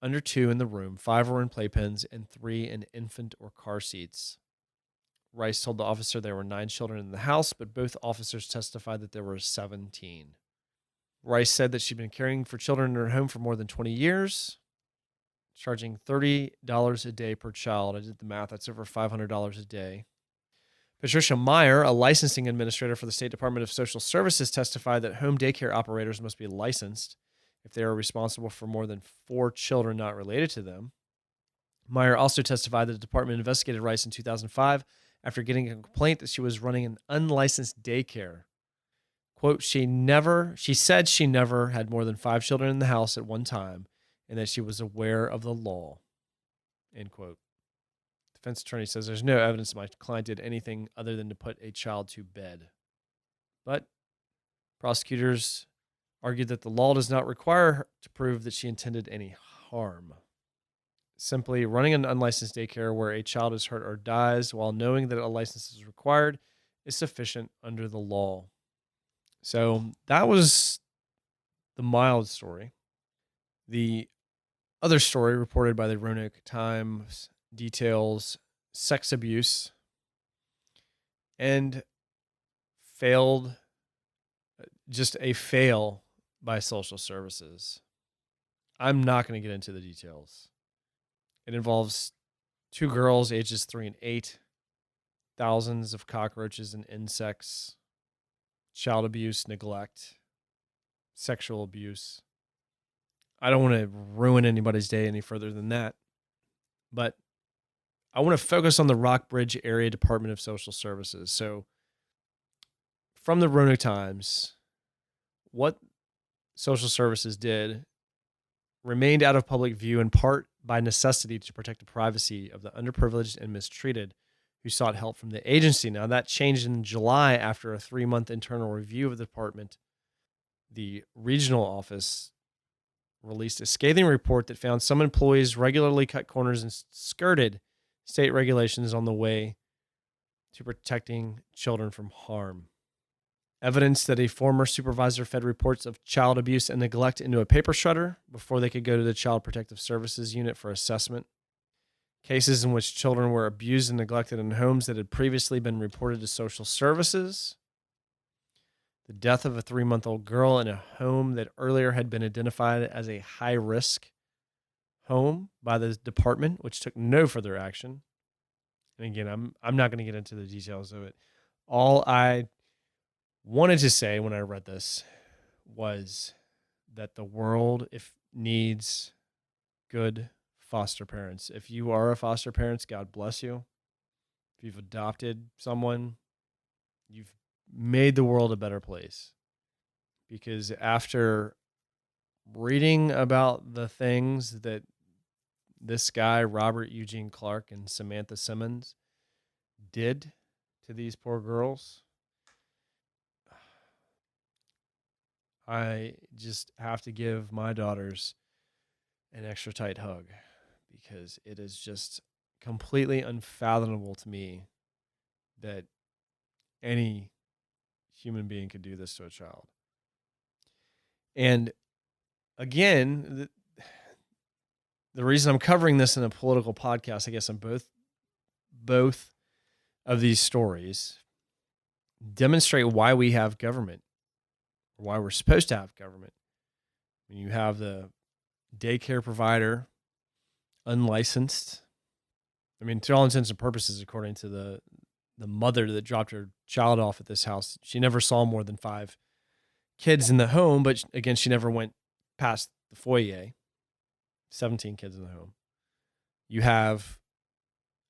A: under 2 in the room. 5 were in playpens and 3 in infant or car seats. Rice told the officer there were 9 children in the house, but both officers testified that there were 17. Rice said that she'd been caring for children in her home for more than 20 years, charging $30 a day per child. I did the math. That's over $500 a day. Patricia Meyer, a licensing administrator for the State Department of Social Services, testified that home daycare operators must be licensed if they are responsible for more than 4 children not related to them. Meyer also testified that the department investigated Rice in 2005 after getting a complaint that she was running an unlicensed daycare. Quote, she said she never had more than 5 children in the house at one time and that she was aware of the law, end quote. Defense attorney says there's no evidence my client did anything other than to put a child to bed. But prosecutors argued that the law does not require her to prove that she intended any harm. Simply running an unlicensed daycare where a child is hurt or dies while knowing that a license is required is sufficient under the law. So that was the mild story. The other story reported by the Roanoke Times details sex abuse and just a fail by social services. I'm not going to get into the details. It involves 2 girls, ages 3 and 8, thousands of cockroaches and insects, child abuse, neglect, sexual abuse. I don't want to ruin anybody's day any further than that, but I want to focus on the Rockbridge Area Department of Social Services. So from the Roanoke Times, what social services did remained out of public view in part by necessity to protect the privacy of the underprivileged and mistreated who sought help from the agency. Now, that changed in July after a 3-month internal review of the department. The regional office released a scathing report that found some employees regularly cut corners and skirted state regulations on the way to protecting children from harm. Evidence that a former supervisor fed reports of child abuse and neglect into a paper shredder before they could go to the Child Protective Services unit for assessment. Cases in which children were abused and neglected in homes that had previously been reported to social services. The death of a 3-month-old girl in a home that earlier had been identified as a high-risk home by the department, which took no further action. And again, I'm not going to get into the details of it. All I wanted to say when I read this was that the world needs good foster parents. If you are a foster parent, God bless you. If you've adopted someone, you've made the world a better place. Because after reading about the things that this guy, Robert Eugene Clark and Samantha Simmons, did to these poor girls, I just have to give my daughters an extra tight hug because it is just completely unfathomable to me that any human being could do this to a child. And again, the reason I'm covering this in a political podcast, I guess, on both of these stories demonstrate why we have government, or why we're supposed to have government. When you have the daycare provider, unlicensed, I mean, to all intents and purposes, according to the mother that dropped her child off at this house, she never saw more than 5 kids in the home, but again, she never went past the foyer. 17 kids in the home. You have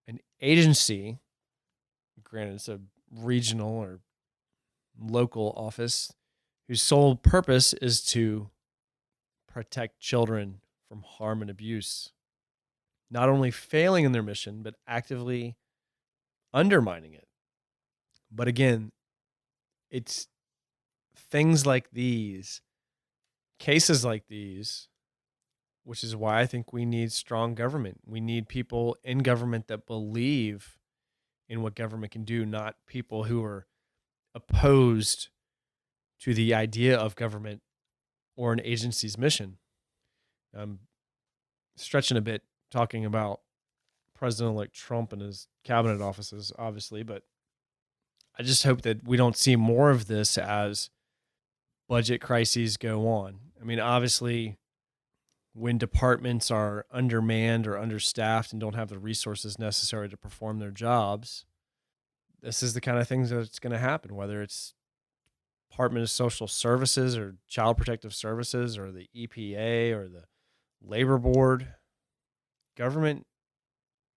A: an agency, granted it's a regional or local office, whose sole purpose is to protect children from harm and abuse, not only failing in their mission, but actively undermining it. But again, it's things like these, cases like these, which is why I think we need strong government. We need people in government that believe in what government can do, not people who are opposed to the idea of government or an agency's mission. I'm stretching a bit talking about President-elect Trump and his cabinet offices, obviously, but I just hope that we don't see more of this as budget crises go on. I mean, obviously, when departments are undermanned or understaffed and don't have the resources necessary to perform their jobs, this is the kind of things that's going to happen, whether it's Department of Social Services or Child Protective Services or the EPA or the Labor Board. Government,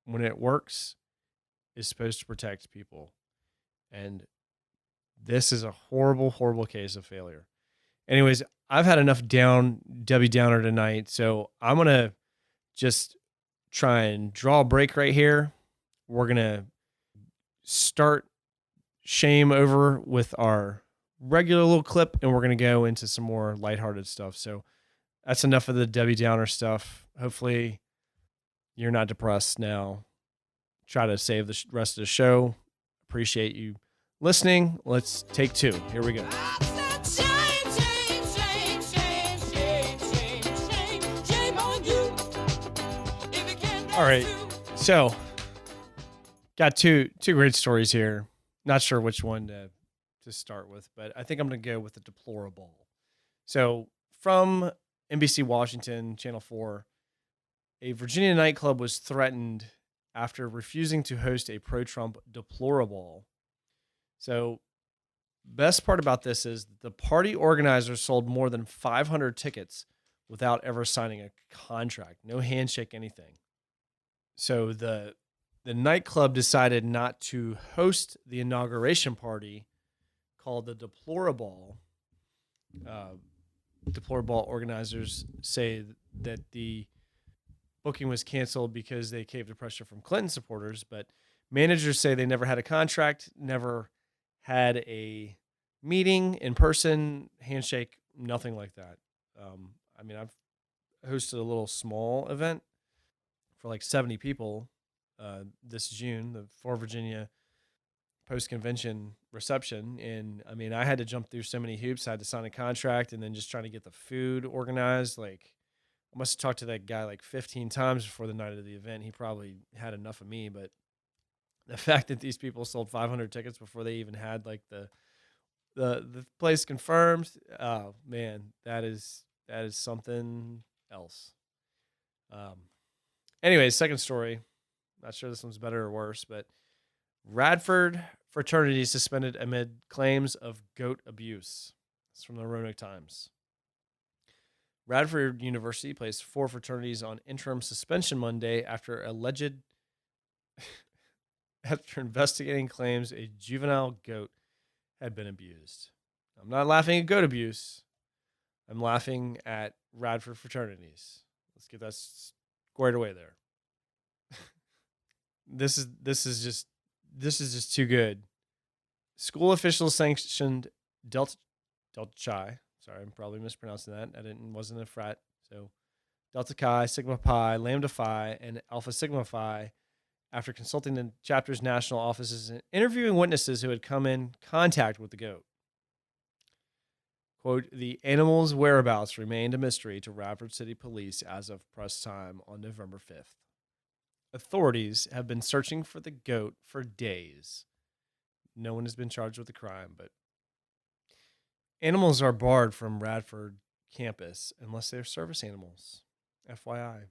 A: when it works, is supposed to protect people. And this is a horrible, horrible case of failure. Anyways, I've had enough Debbie Downer tonight, so I'm going to just try and draw a break right here. We're going to start shame over with our regular little clip, and we're going to go into some more lighthearted stuff. So that's enough of the Debbie Downer stuff. Hopefully you're not depressed now. Try to save the rest of the show. Appreciate you listening. Let's take 2. Here we go. All right, so got two great stories here. Not sure which one to start with, but I think I'm going to go with the deplorable. So from NBC Washington, Channel 4, a Virginia nightclub was threatened after refusing to host a pro-Trump deplorable. So best part about this is the party organizers sold more than 500 tickets without ever signing a contract. No handshake, anything. So the nightclub decided not to host the inauguration party called the Deplorable. Deplorable organizers say that the booking was canceled because they caved to pressure from Clinton supporters, but managers say they never had a contract, never had a meeting in person, handshake, nothing like that. I mean, I've hosted a little small event for like 70 people this June, the For Virginia post-convention reception. And I mean, I had to jump through so many hoops. I had to sign a contract and then just trying to get the food organized. Like, I must have talked to that guy like 15 times before the night of the event. He probably had enough of me, but the fact that these people sold 500 tickets before they even had like the place confirmed, oh man, that is something else. Anyways, second story. Not sure this one's better or worse, but Radford fraternity suspended amid claims of goat abuse. It's from the Roanoke Times. Radford University placed 4 fraternities on interim suspension Monday after investigating claims a juvenile goat had been abused. I'm not laughing at goat abuse. I'm laughing at Radford fraternities. Let's get that squared away there. This is just too good. School officials sanctioned Delta Chi. Sorry, I'm probably mispronouncing that. Wasn't a frat. So Delta Chi, Sigma Pi, Lambda Phi, and Alpha Sigma Phi after consulting the chapter's national offices and interviewing witnesses who had come in contact with the goat. Quote, the animal's whereabouts remained a mystery to Radford City Police as of press time on November 5th. Authorities have been searching for the goat for days. No one has been charged with the crime, but animals are barred from Radford campus unless they're service animals. FYI.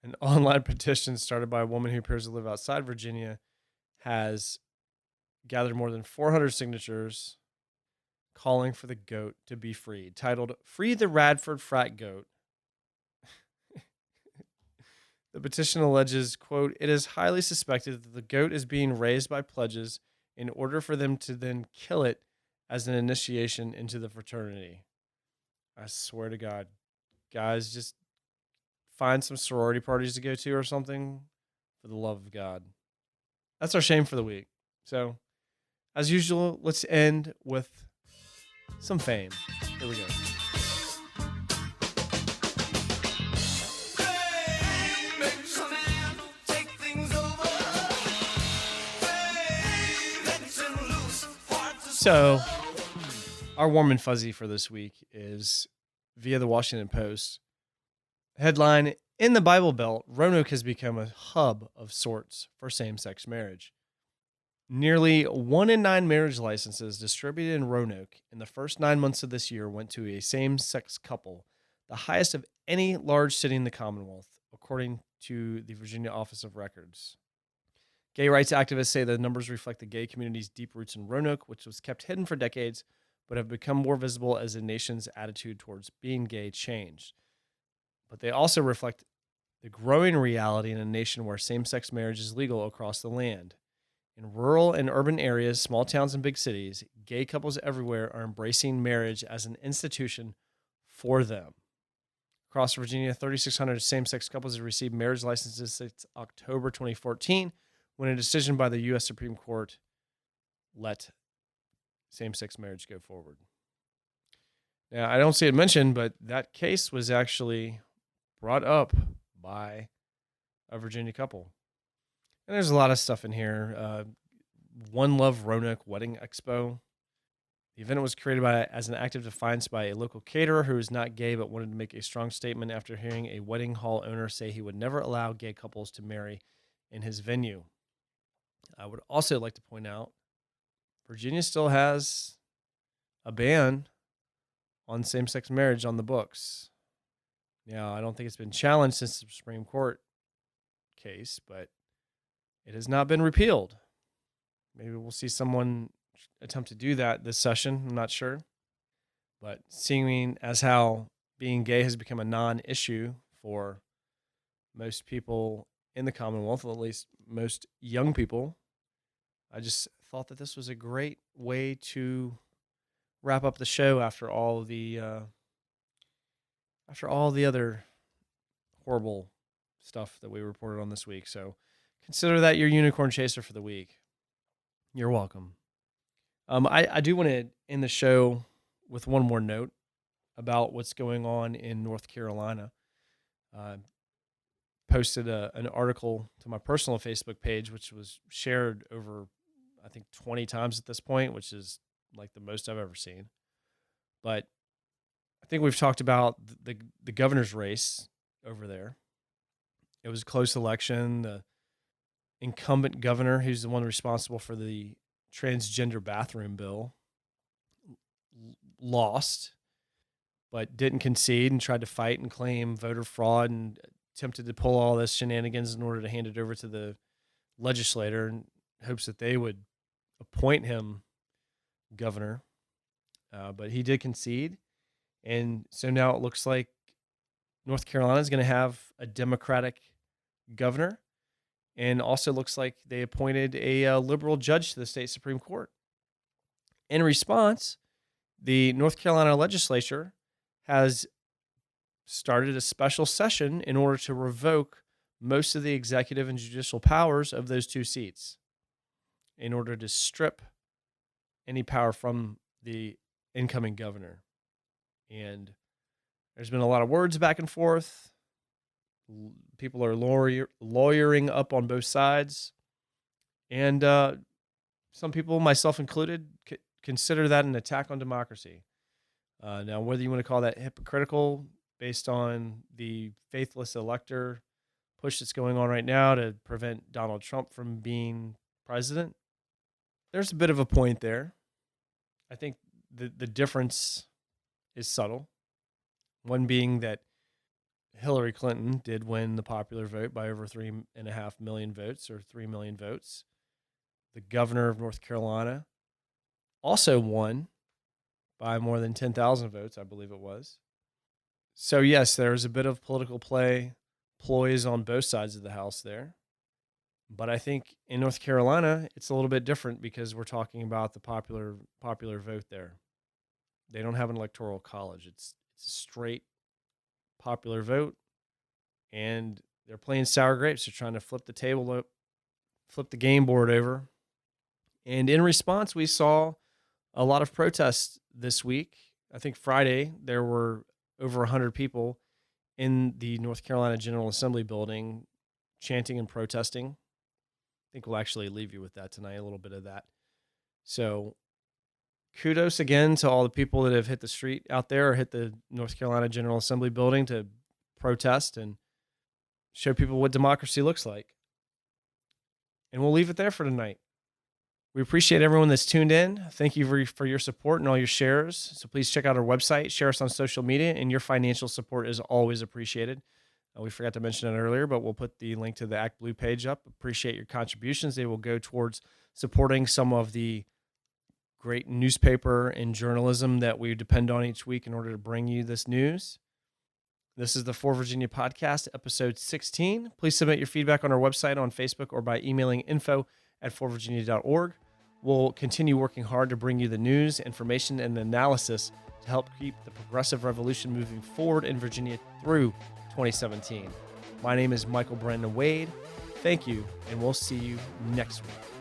A: An online petition started by a woman who appears to live outside Virginia has gathered more than 400 signatures calling for the goat to be freed, titled Free the Radford Frat Goat. The petition alleges, quote, it is highly suspected that the goat is being raised by pledges in order for them to then kill it as an initiation into the fraternity. I swear to God, guys, just find some sorority parties to go to or something for the love of God. That's our shame for the week. So, as usual, let's end with some fame. Here we go. So, our warm and fuzzy for this week is via the Washington Post. Headline, in the Bible Belt, Roanoke has become a hub of sorts for same-sex marriage. Nearly 1 in 9 marriage licenses distributed in Roanoke in the first 9 months of this year went to a same-sex couple, the highest of any large city in the Commonwealth, according to the Virginia Office of Records. Gay rights activists say the numbers reflect the gay community's deep roots in Roanoke, which was kept hidden for decades, but have become more visible as the nation's attitude towards being gay changed. But they also reflect the growing reality in a nation where same-sex marriage is legal across the land. In rural and urban areas, small towns and big cities, gay couples everywhere are embracing marriage as an institution for them. Across Virginia, 3,600 same-sex couples have received marriage licenses since October 2014, when a decision by the U.S. Supreme Court let same-sex marriage go forward. Now, I don't see it mentioned, but that case was actually brought up by a Virginia couple. And there's a lot of stuff in here. One Love Roanoke Wedding Expo. The event was created as an act of defiance by a local caterer who is not gay but wanted to make a strong statement after hearing a wedding hall owner say he would never allow gay couples to marry in his venue. I would also like to point out Virginia still has a ban on same-sex marriage on the books. Now, I don't think it's been challenged since the Supreme Court case, but it has not been repealed. Maybe we'll see someone attempt to do that this session. I'm not sure. But seeing as how being gay has become a non-issue for most people in the Commonwealth, at least most young people, I just thought that this was a great way to wrap up the show after all the other horrible stuff that we reported on this week. So consider that your unicorn chaser for the week. You're welcome. I do want to end the show with one more note about what's going on in North Carolina. Posted an article to my personal Facebook page, which was shared over, I think, 20 times at this point, which is like the most I've ever seen. But I think we've talked about the governor's race over there. It was a close election. The incumbent governor, who's the one responsible for the transgender bathroom bill, lost, but didn't concede and tried to fight and claim voter fraud and attempted to pull all this shenanigans in order to hand it over to the legislator in hopes that they would appoint him governor. But he did concede. And so now it looks like North Carolina is going to have a Democratic governor, and also looks like they appointed a liberal judge to the state Supreme Court. In response, the North Carolina legislature has started a special session in order to revoke most of the executive and judicial powers of those two seats in order to strip any power from the incoming governor. And there's been a lot of words back and forth, People are lawyering up on both sides. And some people, myself included, consider that an attack on democracy. Now, whether you want to call that hypocritical based on the faithless elector push that's going on right now to prevent Donald Trump from being president, there's a bit of a point there. I think the difference is subtle. One being that Hillary Clinton did win the popular vote by over 3.5 million votes or 3 million votes. The governor of North Carolina also won by more than 10,000 votes, I believe it was. So yes, there's a bit of political ploys on both sides of the house there. But I think in North Carolina, it's a little bit different because we're talking about the popular vote there. They don't have an electoral college. It's a straight popular vote, and they're playing sour grapes. They're trying to flip the game board over. And in response, we saw a lot of protests this week. I think Friday, there were over 100 people in the North Carolina General Assembly building chanting and protesting. I think we'll actually leave you with that tonight, a little bit of that. So kudos again to all the people that have hit the street out there or hit the North Carolina General Assembly building to protest and show people what democracy looks like. And we'll leave it there for tonight. We appreciate everyone that's tuned in. Thank you for your support and all your shares. So please check out our website, share us on social media, and your financial support is always appreciated. We forgot to mention it earlier, but we'll put the link to the Act Blue page up. Appreciate your contributions. They will go towards supporting some of the great newspaper and journalism that we depend on each week in order to bring you this news. This is the For Virginia Podcast, episode 16. Please submit your feedback on our website, on Facebook, or by emailing info@forvirginia.org. We'll continue working hard to bring you the news, information, and analysis to help keep the progressive revolution moving forward in Virginia through 2017. My name is Michael Brandon Wade. Thank you, and we'll see you next week.